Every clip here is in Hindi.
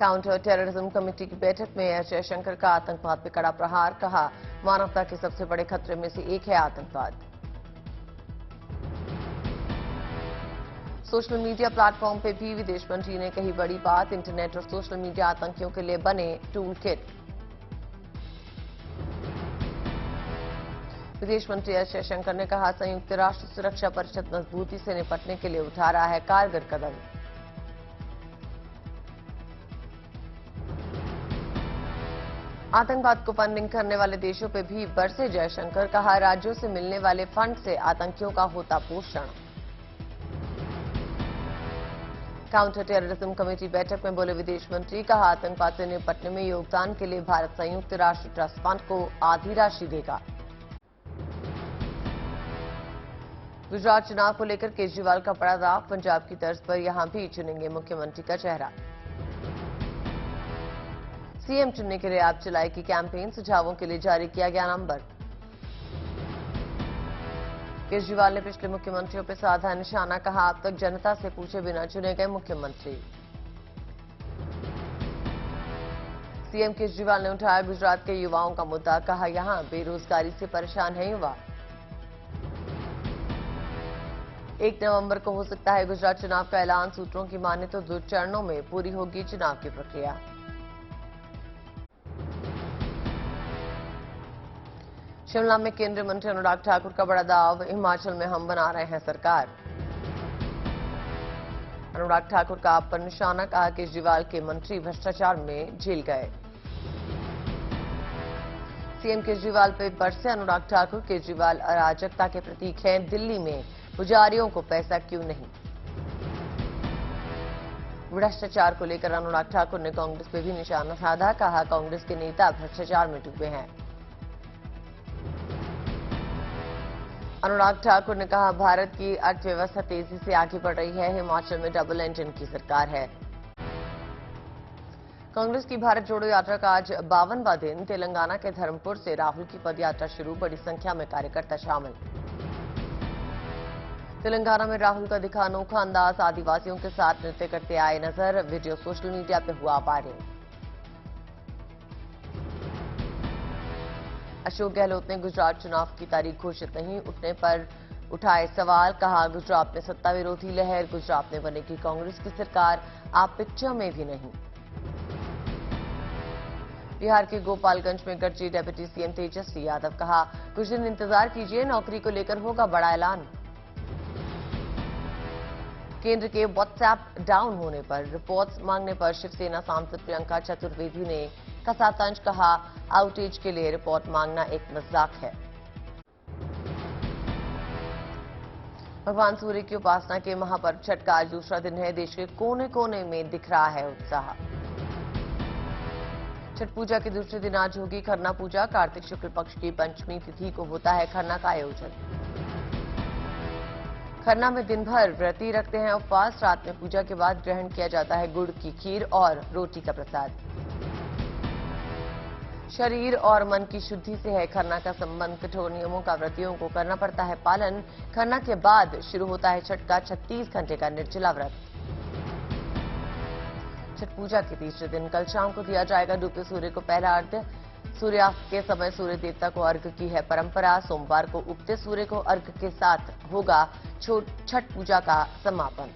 काउंटर टेररिज्म कमेटी की बैठक में एस जयशंकर का आतंकवाद पर कड़ा प्रहार, कहा मानवता के सबसे बड़े खतरे में से एक है आतंकवाद। सोशल मीडिया प्लेटफॉर्म पे भी विदेश मंत्री ने कही बड़ी बात, इंटरनेट और सोशल मीडिया आतंकियों के लिए बने टूल किट। विदेश मंत्री एस जयशंकर ने कहा संयुक्त राष्ट्र सुरक्षा परिषद मजबूती से निपटने के लिए उठा रहा है कारगर कदम। आतंकवाद को फंडिंग करने वाले देशों पर भी बरसे जयशंकर, कहा राज्यों से मिलने वाले फंड से आतंकियों का होता पोषण। काउंटर टेररिज्म कमेटी बैठक में बोले विदेश मंत्री, कहा आतंकवाद से निपटने में योगदान के लिए भारत संयुक्त राष्ट्र ट्रस्ट फंड को आधी राशि देगा। गुजरात चुनाव को लेकर केजरीवाल का बड़ा दाव, पंजाब की तर्ज पर यहां भी चुनेंगे मुख्यमंत्री का चेहरा। सीएम चुनने के लिए ऐप चलाएगी कैंपेन, सुझावों के लिए जारी किया गया नंबर। केजरीवाल ने पिछले मुख्यमंत्रियों पर साधा निशाना, कहा अब तक जनता से पूछे बिना चुने गए मुख्यमंत्री। सीएम केजरीवाल ने उठाया गुजरात के युवाओं का मुद्दा, कहा यहां बेरोजगारी से परेशान है युवा। 1 नवंबर को हो सकता है गुजरात चुनाव का ऐलान, सूत्रों की माने तो 2 चरणों में पूरी होगी चुनाव की प्रक्रिया। शिमला में केंद्रीय मंत्री अनुराग ठाकुर का बड़ा दाव, हिमाचल में हम बना रहे हैं सरकार। अनुराग ठाकुर का आप पर निशाना, कहा केजरीवाल के मंत्री भ्रष्टाचार में जेल गए। सीएम केजरीवाल पर बरसे अनुराग ठाकुर, केजरीवाल अराजकता के प्रतीक हैं, दिल्ली में पुजारियों को पैसा क्यों नहीं। भ्रष्टाचार को लेकर अनुराग ठाकुर ने कांग्रेस पे भी निशाना साधा, कहा कांग्रेस के नेता भ्रष्टाचार में डूबे हैं। अनुराग ठाकुर ने कहा भारत की अर्थव्यवस्था तेजी से आगे बढ़ रही है, हिमाचल में डबल इंजन की सरकार है। कांग्रेस की भारत जोड़ो यात्रा का आज 52वां दिन, तेलंगाना के धर्मपुर से राहुल की पदयात्रा शुरू, बड़ी संख्या में कार्यकर्ता शामिल। तेलंगाना में राहुल का दिखा अनोखा अंदाज, आदिवासियों के साथ नृत्य करते आए नजर, वीडियो सोशल मीडिया पे हुआ वायरल। अशोक गहलोत ने गुजरात चुनाव की तारीख घोषित नहीं उठने पर उठाए सवाल, कहा गुजरात में सत्ता विरोधी लहर, गुजरात में बनेगी कांग्रेस की सरकार, आप पिक्चर में भी नहीं। बिहार के गोपालगंज में गरजी डेप्यूटी सीएम तेजस्वी यादव, कहा कुछ दिन इंतजार कीजिए, नौकरी को लेकर होगा बड़ा ऐलान। केंद्र के व्हाट्सएप डाउन होने पर रिपोर्ट्स मांगने पर शिवसेना सांसद प्रियंका चतुर्वेदी ने कसा तंज, कहा आउटेज के लिए रिपोर्ट मांगना एक मजाक है। भगवान सूर्य की उपासना के महापर्व छठ का आज दूसरा दिन है, देश के कोने कोने में दिख रहा है उत्साह। छठ पूजा के दूसरे दिन आज होगी खरना पूजा, कार्तिक शुक्ल पक्ष की पंचमी तिथि को होता है खरना का आयोजन। खरना में दिन भर व्रती रखते हैं उपवास, रात में पूजा के बाद ग्रहण किया जाता है गुड़ की खीर और रोटी का प्रसाद। शरीर और मन की शुद्धि से है खरना का संबंध, कठोर नियमों का व्रतियों को करना पड़ता है पालन। खरना के बाद शुरू होता है छठ का 36 घंटे का निर्जला व्रत। छठ पूजा के तीसरे दिन कल शाम को दिया जाएगा डूबते सूर्य को पहला अर्घ्य, सूर्यास्त के समय सूर्य देवता को अर्घ्य की है परंपरा। सोमवार को उगते सूर्य को अर्घ्य के साथ होगा छठ पूजा का समापन।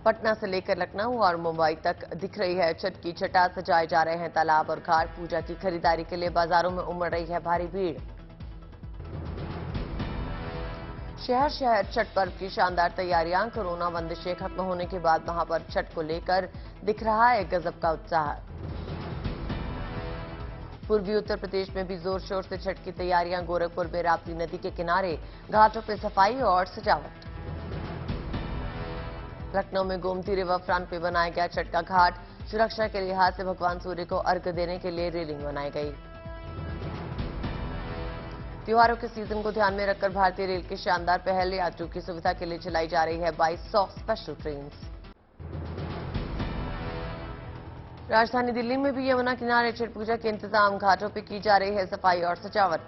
पटना से लेकर लखनऊ और मुंबई तक दिख रही है छठ की छटा, सजाए जा रहे हैं तालाब और घाट। पूजा की खरीदारी के लिए बाजारों में उमड़ रही है भारी भीड़। शहर शहर छठ पर्व की शानदार तैयारियां, कोरोना बंदिशें खत्म होने के बाद महापर्व छठ को लेकर दिख रहा है गजब का उत्साह। पूर्वी उत्तर प्रदेश में भी जोर शोर से छठ की तैयारियां, गोरखपुर में राप्ती नदी के किनारे घाटों पर सफाई और सजावट। लखनऊ में गोमती रिवर फ्रंट पे बनाया गया छठ का घाट, सुरक्षा के लिहाज से भगवान सूर्य को अर्घ्य देने के लिए रेलिंग बनाई गई। त्योहारों के सीजन को ध्यान में रखकर भारतीय रेल की शानदार पहल, यात्रियों की सुविधा के लिए चलाई जा रही है 2200 स्पेशल ट्रेन। राजधानी दिल्ली में भी यमुना किनारे छठ पूजा के इंतजाम, घाटों पर की जा रही है सफाई और सजावट।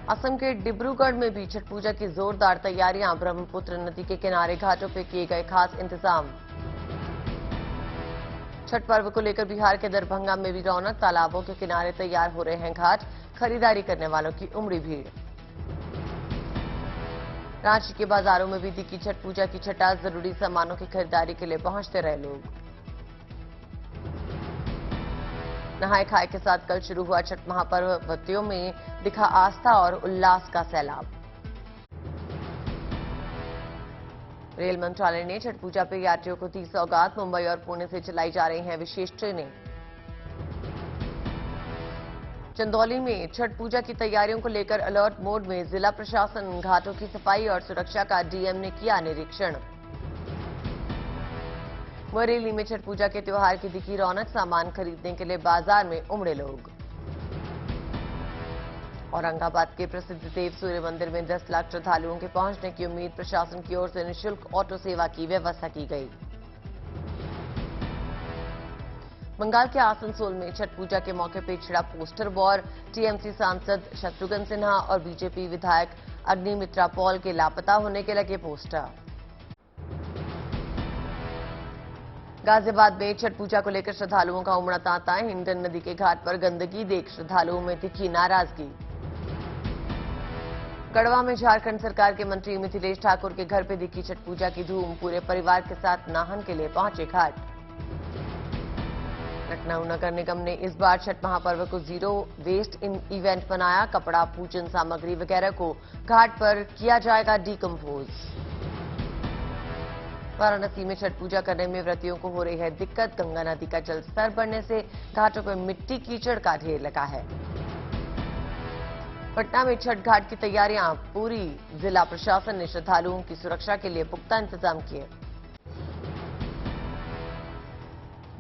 असम के डिब्रूगढ़ में भी छठ पूजा की जोरदार तैयारियां। ब्रह्मपुत्र नदी के किनारे घाटों पर किए गए खास इंतजाम। छठ पर्व को लेकर बिहार के दरभंगा में भी रौनक। तालाबों के किनारे तैयार हो रहे हैं घाट। खरीदारी करने वालों की उमड़ी भीड़। रांची के बाजारों में भी दिखी छठ पूजा की छटा। जरूरी सामानों की खरीदारी के लिए पहुंचते रहे लोग। नहाए खाए के साथ कल शुरू हुआ छठ महापर्व। व्रतियों में दिखा आस्था और उल्लास का सैलाब। रेल मंत्रालय ने छठ पूजा पर यात्रियों को दी सौगात। मुंबई और पुणे से चलाई जा रही हैं विशेष ट्रेनें। चंदौली में छठ पूजा की तैयारियों को लेकर अलर्ट मोड में जिला प्रशासन। घाटों की सफाई और सुरक्षा का डीएम ने किया निरीक्षण। बरेली में छठ पूजा के त्योहार की दिखी रौनक। सामान खरीदने के लिए बाजार में उमड़े लोग। औरंगाबाद के प्रसिद्ध देव सूर्य मंदिर में 10 लाख श्रद्धालुओं के पहुंचने की उम्मीद। प्रशासन की ओर से निःशुल्क ऑटो सेवा की व्यवस्था की गई। बंगाल के आसनसोल में छठ पूजा के मौके पर छिड़ा पोस्टर वॉर। टीएमसी सांसद शत्रुघ्न सिन्हा और बीजेपी विधायक अग्निमित्रा पॉल के लापता होने के लगे पोस्टर। गाजियाबाद में छठ पूजा को लेकर श्रद्धालुओं का उमड़ा तांता। हिंडन नदी के घाट पर गंदगी देख श्रद्धालुओं में दिखी नाराजगी। गढ़वा में झारखंड सरकार के मंत्री मिथिलेश ठाकुर के घर पर दिखी छठ पूजा की धूम। पूरे परिवार के साथ नाहन के लिए पहुंचे घाट। लखनऊ नगर निगम ने इस बार छठ महापर्व को जीरो वेस्ट इन इवेंट बनाया। कपड़ा, पूजन सामग्री वगैरह को घाट पर किया जाएगा डीकंपोज। वाराणसी में छठ पूजा करने में व्रतियों को हो रही है दिक्कत। गंगा नदी का जल स्तर बढ़ने से घाटों पर मिट्टी कीचड़ का ढेर लगा है। पटना में छठ घाट की तैयारियां पूरी। जिला प्रशासन ने श्रद्धालुओं की सुरक्षा के लिए पुख्ता इंतजाम किए।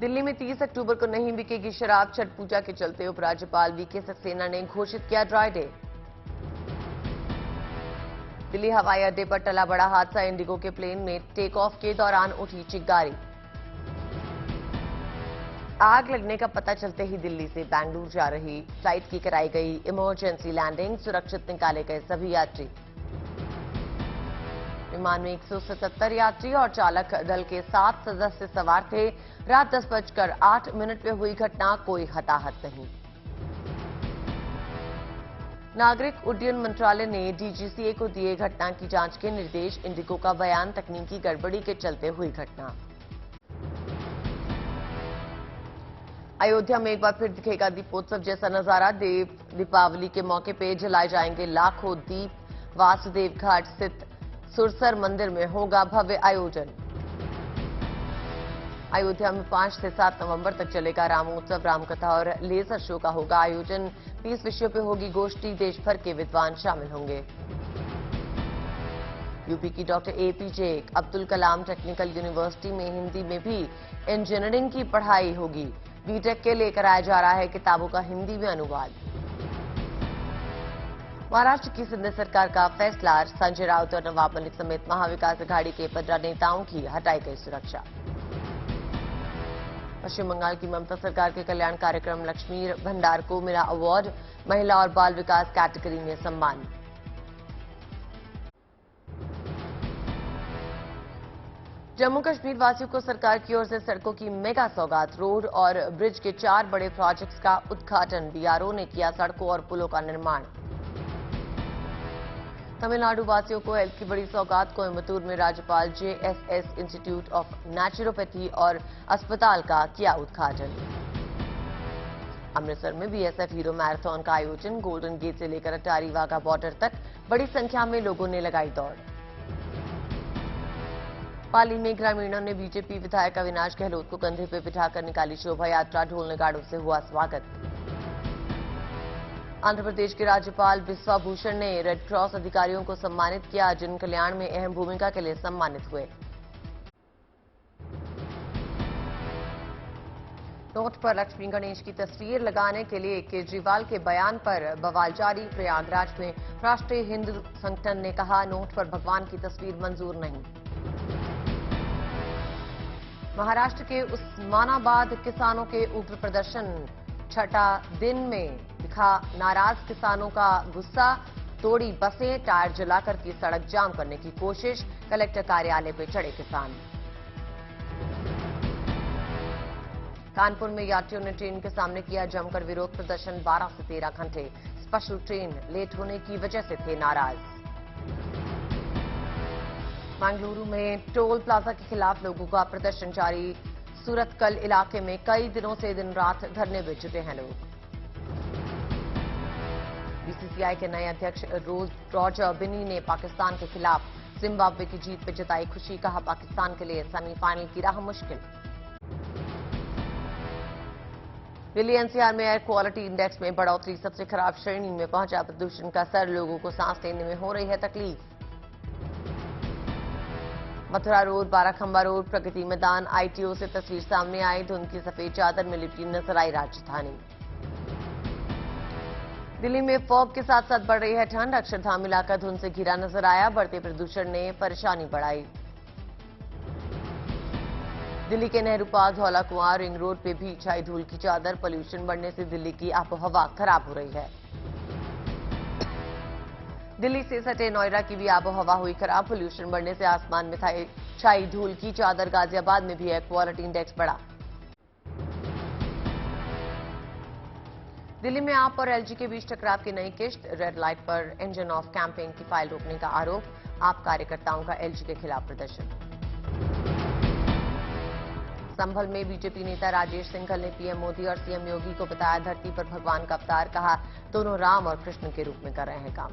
दिल्ली में 30 अक्टूबर को नहीं बिकेगी शराब। छठ पूजा के चलते उपराज्यपाल वीके सक्सेना ने घोषित किया ड्राई डे। दिल्ली हवाई अड्डे पर टला बड़ा हादसा। इंडिगो के प्लेन में टेक ऑफ के दौरान उठी चिंगारी। आग लगने का पता चलते ही दिल्ली से बेंगलुरु जा रही फ्लाइट की कराई गई इमरजेंसी लैंडिंग। सुरक्षित निकाले गए सभी यात्री। विमान में 177 यात्री और चालक दल के 7 सदस्य सवार थे। रात 10:08 पे हुई घटना। कोई हताहत नहीं। नागरिक उड्डयन मंत्रालय ने डीजीसीए को दिए घटना की जांच के निर्देश। इंडिगो का बयान, तकनीकी गड़बड़ी के चलते हुई घटना। अयोध्या में एक बार फिर दिखेगा दीपोत्सव जैसा नजारा। दीपावली के मौके पर जलाए जाएंगे लाखों दीप। वासुदेव घाट स्थित सुरसर मंदिर में होगा भव्य आयोजन। अयोध्या में 5 से 7 नवंबर तक चलेगा रामोत्सव। रामकथा और लेजर शो का होगा आयोजन। 30 विषयों पर होगी गोष्ठी। देश भर के विद्वान शामिल होंगे। यूपी की doctor APJ Abdul Kalam technical university में हिंदी में भी इंजीनियरिंग की पढ़ाई होगी। बीटेक के लिए कराया जा रहा है किताबों का हिंदी में अनुवाद। महाराष्ट्र की सिंध सरकार का फैसला। संजय राउत और नवाब मलिक समेत महाविकास अघाड़ी के 15 नेताओं की हटाई गई सुरक्षा। पश्चिम बंगाल की ममता सरकार के कल्याण कार्यक्रम लक्ष्मी भंडार को मिला अवार्ड। महिला और बाल विकास कैटेगरी में सम्मान। जम्मू कश्मीर वासियों को सरकार की ओर से सड़कों की मेगा सौगात। रोड और ब्रिज के 4 बड़े प्रोजेक्ट्स का उद्घाटन। बीआरओ ने किया सड़कों और पुलों का निर्माण। तमिलनाडु वासियों को हेल्थ की बड़ी सौगात। कोयम्बटूर में राज्यपाल जेएसएस इंस्टीट्यूट ऑफ नेचुरोपैथी और अस्पताल का किया उद्घाटन। अमृतसर में बीएसएफ हीरो मैराथन का आयोजन। गोल्डन गेट से लेकर अटारी वाघा बॉर्डर तक बड़ी संख्या में लोगों ने लगाई दौड़। पाली में ग्रामीणों ने बीजेपी विधायक अविनाश गहलोत को कंधे पर बिठाकर निकाली शोभा यात्रा। ढोल नगाड़ों से हुआ स्वागत। आंध्र प्रदेश के राज्यपाल बिस्वा भूषण ने रेड क्रॉस अधिकारियों को सम्मानित किया। जन कल्याण में अहम भूमिका के लिए सम्मानित हुए। नोट पर लक्ष्मी गणेश की तस्वीर लगाने के लिए केजरीवाल के बयान पर बवाल जारी। प्रयागराज में राष्ट्रीय हिंदू संगठन ने कहा, नोट पर भगवान की तस्वीर मंजूर नहीं। महाराष्ट्र के उस्मानाबाद किसानों के उग्र प्रदर्शन। छठा दिन में दिखा नाराज किसानों का गुस्सा। तोड़ी बसें, टायर जलाकर की सड़क जाम करने की कोशिश, कलेक्टर कार्यालय पर चढ़े किसान। कानपुर में यात्रियों ने ट्रेन के सामने किया जमकर विरोध प्रदर्शन, 12 से 13 घंटे स्पेशल ट्रेन लेट होने की वजह से थे नाराज। बेंगलुरु में टोल प्लाजा के खिलाफ लोगों का प्रदर्शन जारी, सूरतकल इलाके में कई दिनों से दिन रात धरने में जुटे हैं लोग। बीसीसीआई के नए अध्यक्ष रॉजर बिनी ने पाकिस्तान के खिलाफ जिम्बाब्वे की जीत पर जताई खुशी, कहा पाकिस्तान के लिए सेमीफाइनल की राह मुश्किल। दिल्ली एनसीआर में एयर क्वालिटी इंडेक्स में बढ़ोतरी, सबसे खराब श्रेणी में पहुंचा प्रदूषण का स्तर, लोगों को सांस लेने में हो रही है तकलीफ। Mathura road, Barakhamba road, Pragati Maidan, ITO से तस्वीर सामने आई, धुंध की सफेद चादर में लिपटी नजर आई राजधानी। दिल्ली में फॉग के साथ साथ बढ़ रही है ठंड, अक्षरधाम इलाका धुंध से घिरा नजर आया, बढ़ते प्रदूषण ने परेशानी बढ़ाई। दिल्ली के नेहरू पार्क, धौला कुआं, रिंग रोड पे भी छाई धूल की चादर, पोल्यूशन बढ़ने से दिल्ली की आबोहवा खराब हो रही है। दिल्ली से सटे नोएडा की भी आबोहवा हुई खराब, पोल्यूशन बढ़ने से आसमान में छाई धूल की चादर। गाजियाबाद में भी एयर क्वालिटी इंडेक्स बढ़ा। दिल्ली में आप और एलजी के बीच टकराव की नई किश्त, रेड लाइट पर इंजन ऑफ कैंपेन की फाइल रोकने का आरोप, आप कार्यकर्ताओं का एलजी के खिलाफ प्रदर्शन। संभल में बीजेपी नेता राजेश सिंघल ने पीएम मोदी और सीएम योगी को बताया धरती पर भगवान का अवतार, कहा दोनों राम और कृष्ण के रूप में कर रहे हैं काम।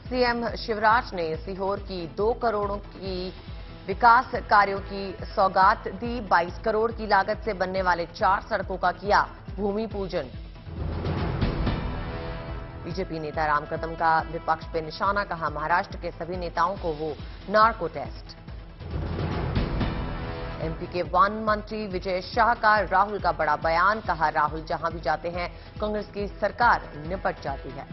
सीएम शिवराज ने सीहोर की 2 करोड़ की विकास कार्यों की सौगात दी, 22 करोड़ की लागत से बनने वाले 4 सड़कों का किया भूमि पूजन। बीजेपी नेता राम कदम का विपक्ष पे निशाना, कहा महाराष्ट्र के सभी नेताओं को हो नार्को टेस्ट। एमपी के वन मंत्री विजय शाह का राहुल का बड़ा बयान, कहा राहुल जहां भी जाते हैं कांग्रेस की सरकार निपट जाती है।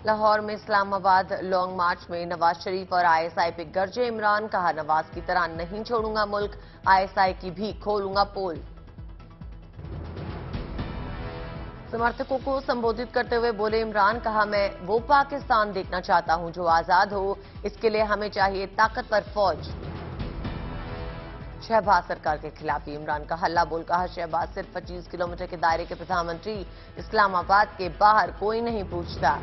लाहौर में इस्लामाबाद लॉन्ग मार्च में नवाज शरीफ और आईएसआई पे गरजे इमरान, कहा नवाज की तरह नहीं छोड़ूंगा मुल्क, आईएसआई की भी खोलूंगा पोल। समर्थकों को संबोधित करते हुए बोले इमरान, कहा मैं वो पाकिस्तान देखना चाहता हूं जो आजाद हो, इसके लिए हमें चाहिए ताकतवर फौज। शहबाज सरकार के खिलाफ इमरान का हल्ला बोल, कहा शहबाज सिर्फ 25 किलोमीटर के दायरे के प्रधानमंत्री, इस्लामाबाद के बाहर कोई नहीं पूछता।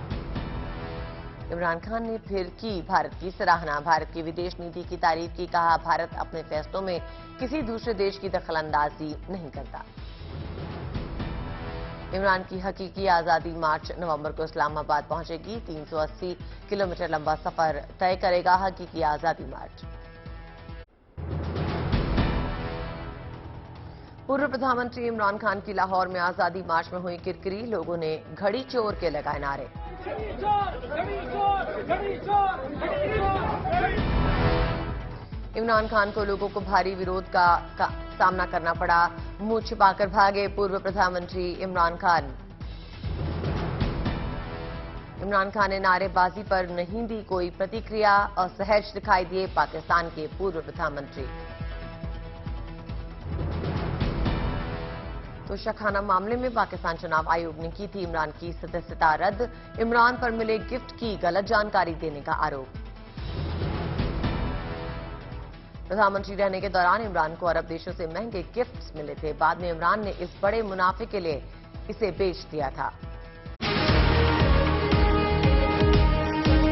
इमरान खान ने फिर की भारत की सराहना, भारत की विदेश नीति की तारीफ की, कहा भारत अपने फैसलों में किसी दूसरे देश की दखलंदाजी नहीं करता। इमरान की हकीकी आजादी मार्च नवंबर को इस्लामाबाद पहुंचेगी, 380 किलोमीटर लंबा सफर तय करेगा हकीकी आजादी मार्च। पूर्व प्रधानमंत्री इमरान खान की लाहौर में आजादी मार्च में हुई किरकिरी, लोगों ने घड़ी चोर के लगाए नारे। इमरान खान को लोगों को भारी विरोध का सामना करना पड़ा, मुंह छिपाकर भागे पूर्व प्रधानमंत्री इमरान खान। इमरान खान ने नारेबाजी पर नहीं दी कोई प्रतिक्रिया, असहज दिखाई दिए पाकिस्तान के पूर्व प्रधानमंत्री। तोशाखाना मामले में पाकिस्तान चुनाव आयोग ने की थी इमरान की सदस्यता रद्द, इमरान पर मिले गिफ्ट की गलत जानकारी देने का आरोप। प्रधानमंत्री रहने के दौरान इमरान को अरब देशों से महंगे गिफ्ट्स मिले थे, बाद में इमरान ने इस बड़े मुनाफे के लिए इसे बेच दिया था।